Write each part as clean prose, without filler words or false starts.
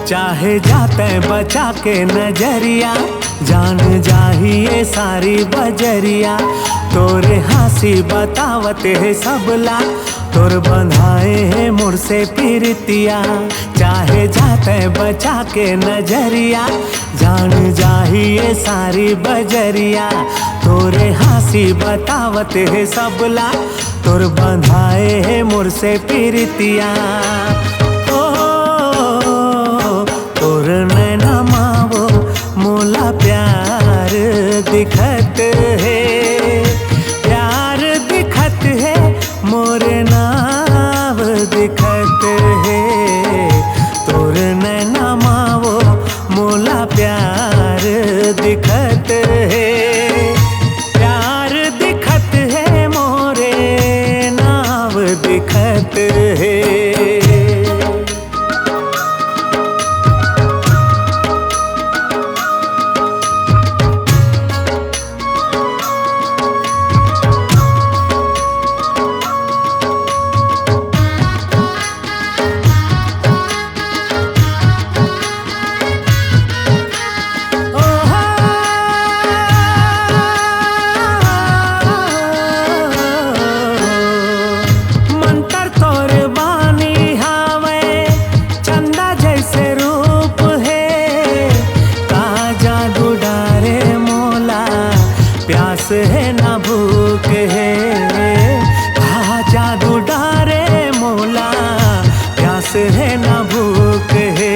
चाहे जाते बचा के नजरिया, जान जाहिए सारी बजरिया। तोरे हंसी बतावत है सबला, तोर बंधाए है मुझसे प्रीतिया। चाहे जाते बचा के नजरिया, जान जाहिए सारी बजरिया। तोरे हंसी बतावत है सबला, तोर बंधाए है मुझसे प्रीतिया। तोर नैना मावो मोला प्यार दिखत है, प्यार दिखत है मोरे नाव दिखत है। तोर नैना मावो मोला प्यार दिखत है, प्यार दिखत है मोरे नाव दिखत है। प्यास है ना भूख है, जादू डारे मोला प्यास है ना भूख है।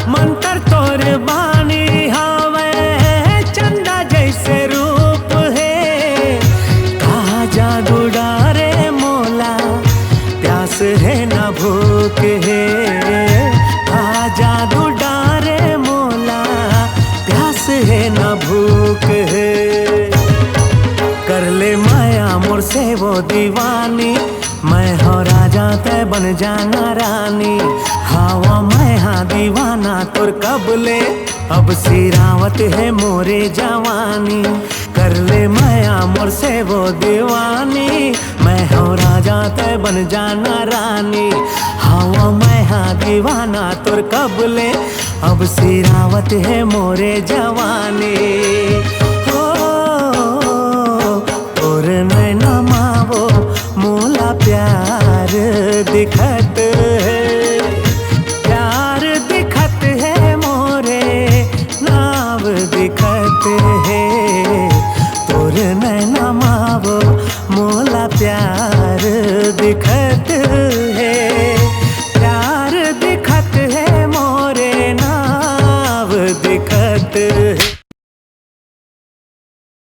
मंतर तोर बानी हवे, चंदा जैसे रूप है। जादू डारे मोला प्यास है ना भूख है। जादू डारे मोला प्यास है ना भूख है। कर ले माया मोर से वो दीवानी, मैं हो राजा तय बन जाना रानी। हवा मैं हाँ दीवाना तोर कबले, अब सिरावत है मोरे जवानी। कर ले माया मोर से वो दीवानी, मैं हो राजा तय बन जाना रानी। हवा मैं हाँ दीवाना तोर कबले, अब सिरावत है मोरे जवानी। हो तोर नैना मावो मोला प्यार दिखत है, प्यार दिखत है मोरे नाव दिखत है। तोर नैना मावो मोला प्यार दिखत